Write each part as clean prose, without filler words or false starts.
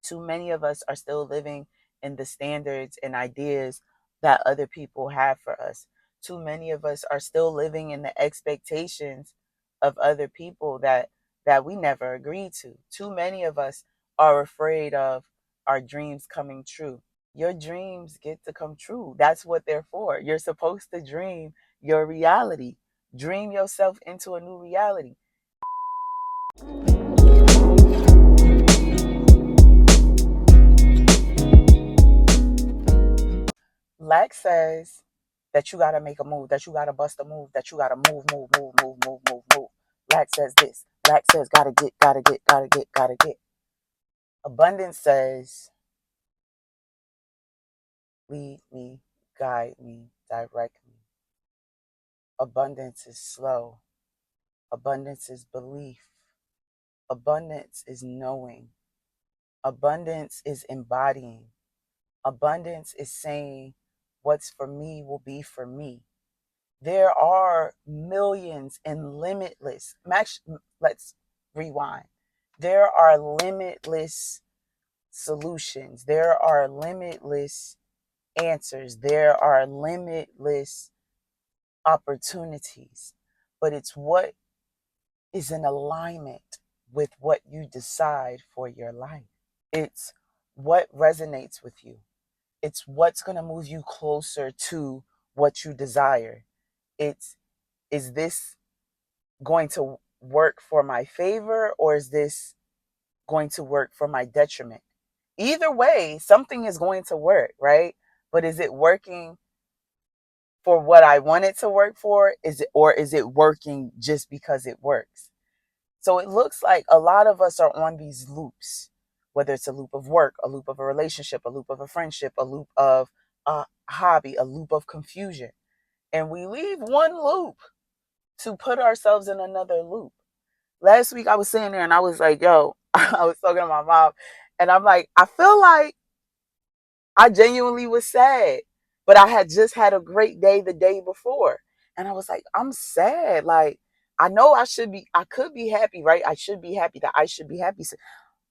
Too many of us are still living in the standards and ideas that other people have for us. Too many of us are still living in the expectations of other people that we never agreed to. Too many of us are afraid of our dreams coming true. Your dreams get to come true. That's what they're for. You're supposed to dream your reality. Dream yourself into a new reality. Lex says that you gotta make a move, that you gotta bust a move, that you gotta move, move, move, move, move, move, move. Lex says this. Lex says gotta get, gotta get, gotta get, gotta get. Abundance says lead me, guide me, direct me. Abundance is slow. Abundance is belief. Abundance is knowing. Abundance is embodying. Abundance is saying what's for me will be for me. There are millions and limitless. Let's rewind. There are limitless solutions. There are limitless answers. There are limitless opportunities. But it's what is in alignment with what you decide for your life. It's what resonates with you. It's what's going to move you closer to what you desire. It's, is this going to work for my favor, or is this going to work for my detriment? Either way, something is going to work, right? But is it working for what I want it to work for? Or is it working just because it works? So it looks like a lot of us are on these loops, whether it's a loop of work, a loop of a relationship, a loop of a friendship, a loop of a hobby, a loop of confusion. And we leave one loop to put ourselves in another loop. Last week I was sitting there and I was like, yo, I was talking to my mom and I'm like, I feel like I genuinely was sad, but I had just had a great day the day before. And I was like, I'm sad. Like, I know I could be happy, right? I should be happy that I should be happy.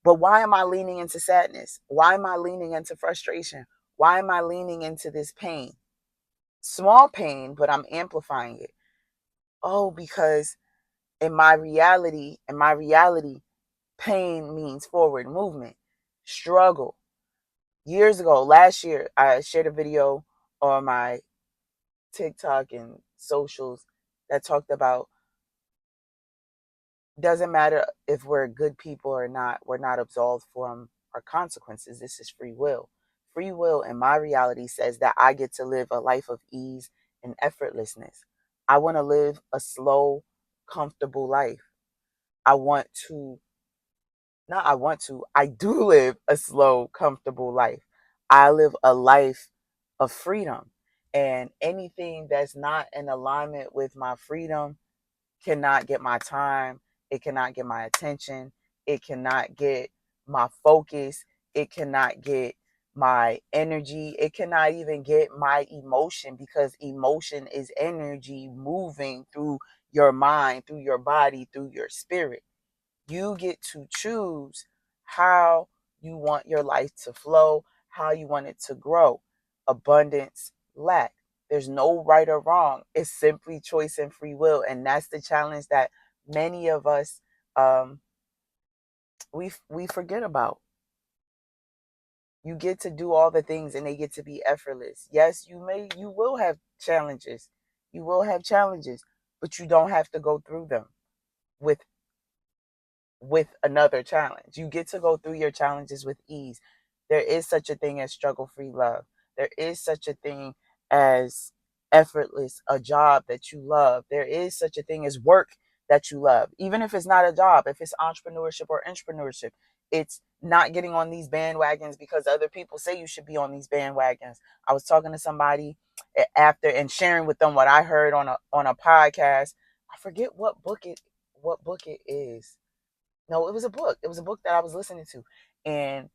But why am I leaning into sadness? Why am I leaning into frustration? Why am I leaning into this pain? Small pain, but I'm amplifying it. Oh, because in my reality, pain means forward movement, struggle. Years ago, last year, I shared a video on my TikTok and socials that talked about doesn't matter if we're good people or not, we're not absolved from our consequences. This is free will. Free will in my reality says that I get to live a life of ease and effortlessness. I want to live a slow, comfortable life. I want to Not I want to, I do live a slow, comfortable life. I live a life of freedom. And anything that's not in alignment with my freedom cannot get my time. It cannot get my attention. It cannot get my focus. It cannot get my energy. It cannot even get my emotion, because emotion is energy moving through your mind, through your body, through your spirit. You get to choose how you want your life to flow, how you want it to grow. Abundance, lack. There's no right or wrong. It's simply choice and free will. And that's the challenge that many of us um, we forget about. You get to do all the things and they get to be effortless. Yes, you will have challenges. You will have challenges, but you don't have to go through them with another challenge. You get to go through your challenges with ease. There is such a thing as struggle free love. There is such a thing as effortless, a job that you love. There is such a thing as work that you love. Even if it's not a job, if it's entrepreneurship or entrepreneurship, it's not getting on these bandwagons because other people say you should be on these bandwagons. I was talking to somebody after and sharing with them what I heard on a podcast. I forget what book it is. No, it was a book. It was a book that I was listening to. And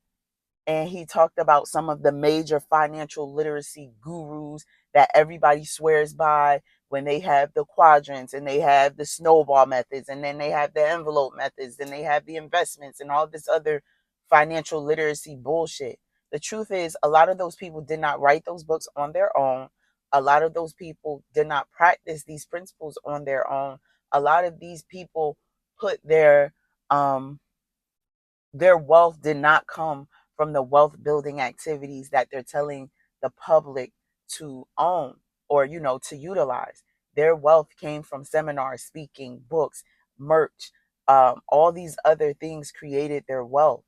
he talked about some of the major financial literacy gurus that everybody swears by when they have the quadrants and they have the snowball methods and then they have the envelope methods and they have the investments and all this other financial literacy bullshit. The truth is, a lot of those people did not write those books on their own. A lot of those people did not practice these principles on their own. A lot of these people put um their wealth did not come from the wealth building activities that they're telling the public to own, or to utilize. Their wealth came from seminars, speaking, books, merch. All these other things created their wealth.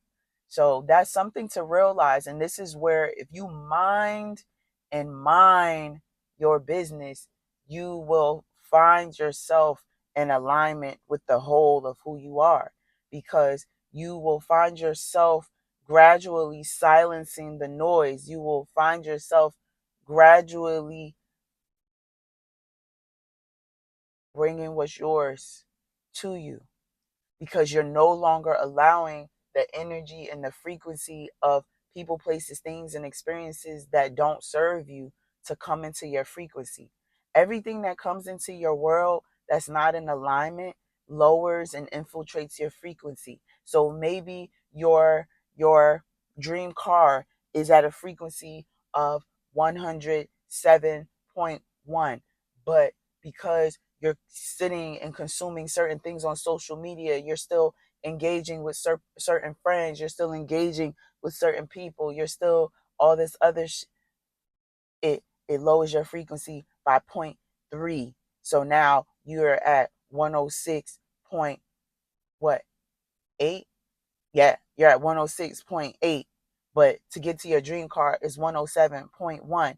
So that's something to realize. And this is where, if you mind and mine your business, you will find yourself in alignment with the whole of who you are, because you will find yourself gradually silencing the noise. You will find yourself gradually bringing what's yours to you, because you're no longer allowing the energy and the frequency of people, places, things, and experiences that don't serve you to come into your frequency. Everything that comes into your world that's not in alignment lowers and infiltrates your frequency. So maybe your dream car is at a frequency of 107.1, but because you're sitting and consuming certain things on social media, you're still engaging with certain friends, you're still engaging with certain people, you're still all this other it lowers your frequency by point 0.3. So now you're at 106 point what 8. Yeah, you're at 106.8, but to get to your dream car is 107.1.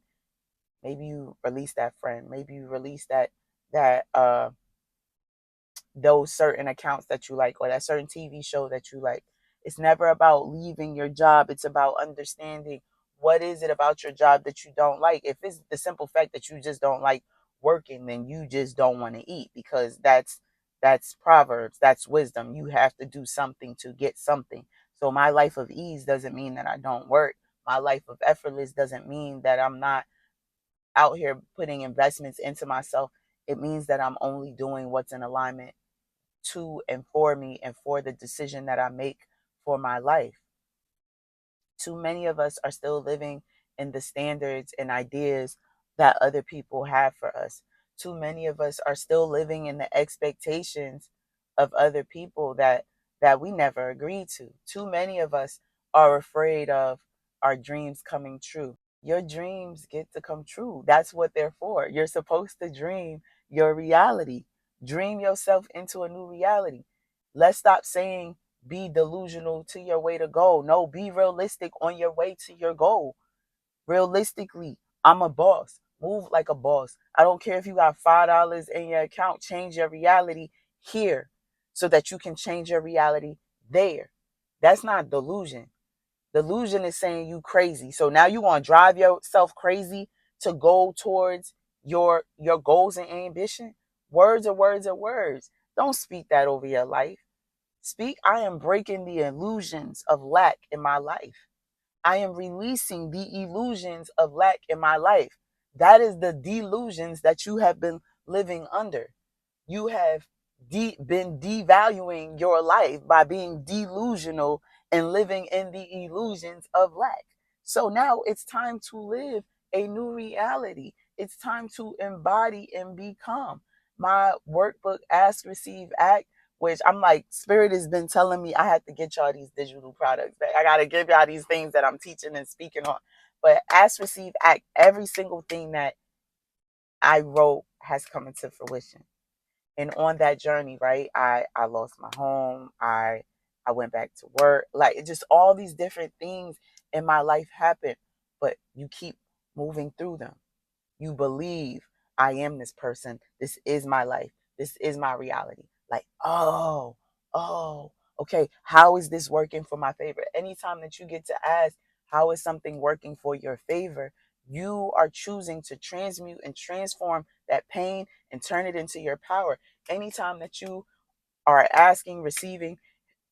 Maybe you release that friend, maybe you release that those certain accounts that you like, or that certain TV show that you like. It's never about leaving your job. It's about understanding what is it about your job that you don't like. If it's the simple fact that you just don't like working, then you just don't want to eat, because that's proverbs, that's wisdom. You have to do something to get something. So my life of ease doesn't mean that I don't work. My life of effortless doesn't mean that I'm not out here putting investments into myself. It means that I'm only doing what's in alignment to and for me and for the decision that I make for my life. Too many of us are still living in the standards and ideas that other people have for us. Too many of us are still living in the expectations of other people that we never agreed to. Too many of us are afraid of our dreams coming true. Your dreams get to come true. That's what they're for. You're supposed to dream your reality. Dream yourself into a new reality. Let's stop saying be delusional to your way to go. No, be realistic on your way to your goal. Realistically, I'm a boss. Move like a boss. I don't care if you got $5 in your account. Change your reality here so that you can change your reality there. That's not delusion. Delusion is saying you crazy. So now you want to drive yourself crazy to go towards your goals and ambition. Words are words are words. Don't speak that over your life. Speak, I am breaking the illusions of lack in my life. I am releasing the illusions of lack in my life. That is the delusions that you have been living under. You have been devaluing your life by being delusional and living in the illusions of lack. So now it's time to live a new reality. It's time to embody and become. My workbook, Ask, Receive, Act, which I'm like, Spirit has been telling me I had to get y'all these digital products back. I got to give y'all these things that I'm teaching and speaking on. But Ask, Receive, Act, every single thing that I wrote has come into fruition. And on that journey, right, I lost my home. I went back to work. Like, it just all these different things in my life happened, but you keep moving through them. You believe, I am this person. This is my life. This is my reality. Like, oh, okay, how is this working for my favor? Anytime that you get to ask, how is something working for your favor? You are choosing to transmute and transform that pain and turn it into your power. Anytime that you are asking, receiving,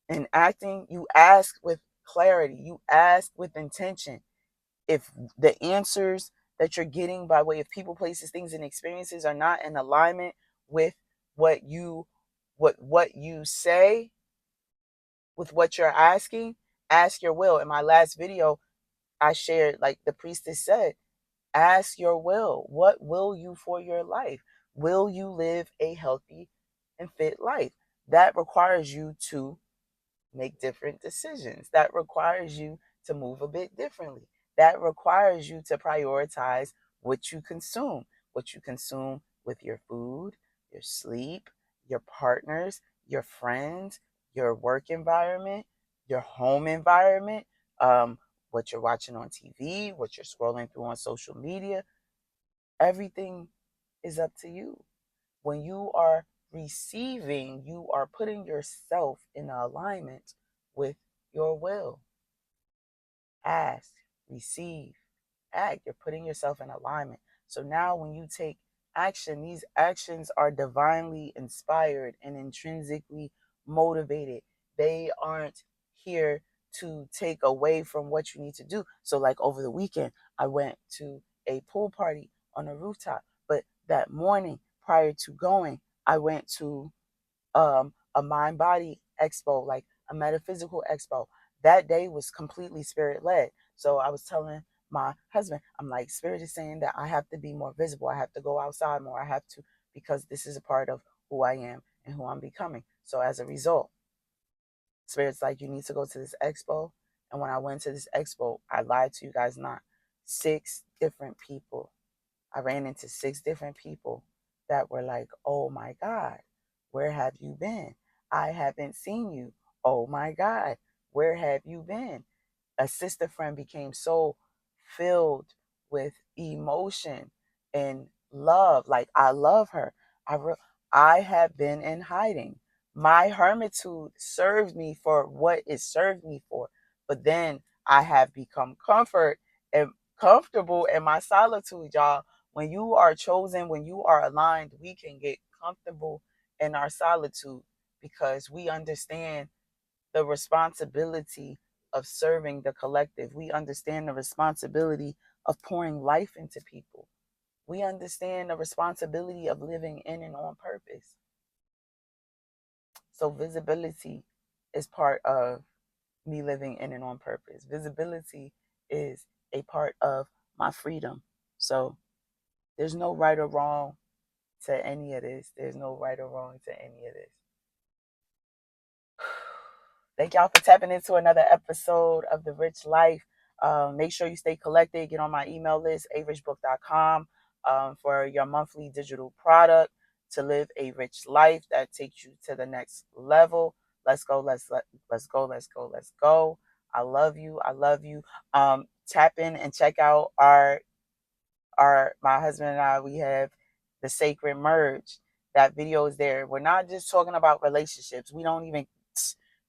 and acting, you ask with clarity, you ask with intention. If the answers that you're getting by way of people, places, things, and experiences are not in alignment with what you say, with what you're asking, Ask your will. In my last video, I shared, like the priestess said, ask your will. What will you for your life? Will you live a healthy and fit life? That requires you to make different decisions. That requires you to move a bit differently. That requires you to prioritize what you consume with your food, your sleep, your partners, your friends, your work environment, your home environment, what you're watching on TV, what you're scrolling through on social media. Everything is up to you. When you are receiving, you are putting yourself in alignment with your will. Ask, receive, act. You're putting yourself in alignment. So now when you take action, these actions are divinely inspired and intrinsically motivated. They aren't here to take away from what you need to do. So like over the weekend, I went to a pool party on a rooftop, but that morning prior to going, I went to a mind body expo, like a metaphysical expo. That day was completely spirit led. So I was telling my husband, I'm like, spirit is saying that I have to be more visible. I have to go outside more. I have to, because this is a part of who I am and who I'm becoming. So as a result, spirit's like, you need to go to this expo. And when I went to this expo, I lied to you guys not. 6 different people. I ran into 6 different people that were like, oh my God, where have you been? I haven't seen you. Oh my God, where have you been? A sister friend became so filled with emotion and love. Like, I love her. I have been in hiding. My hermitude served me for what it served me for. But then I have become comfortable in my solitude, y'all. When you are chosen, when you are aligned, we can get comfortable in our solitude because we understand the responsibility of serving the collective. We understand the responsibility of pouring life into people. We understand the responsibility of living in and on purpose. So visibility is part of me living in and on purpose. Visibility is a part of my freedom. So there's no right or wrong to any of this. There's no right or wrong to any of this. Thank y'all for tapping into another episode of The Rich Life. Make sure you stay collected. Get on my email list, arichbook.com, for your monthly digital product to live a rich life that takes you to the next level. Let's go. Let's go. Let's go. Let's go. I love you. I love you. Tap in and check out my husband and I, we have the Sacred Merge. That video is there. We're not just talking about relationships. We don't even,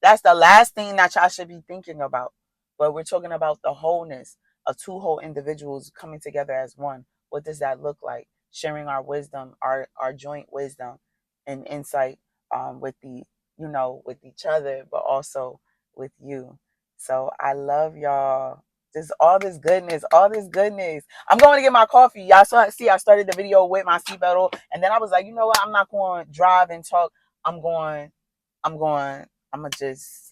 that's the last thing that y'all should be thinking about. But we're talking about the wholeness of two whole individuals coming together as one. What does that look like? Sharing our wisdom, our joint wisdom and insight, with with each other, but also with you. So I love y'all. Just all this goodness, all this goodness. I'm going to get my coffee. Y'all see I started the video with my seatbelt on, and then I was like, you know what? I'm not going to drive and talk. I'm going, I'm going, I'm going to just,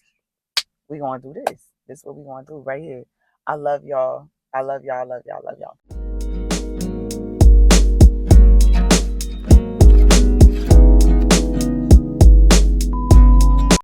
we going to do this. This is what we going to do right here. I love y'all. I love y'all. I love y'all. I love y'all.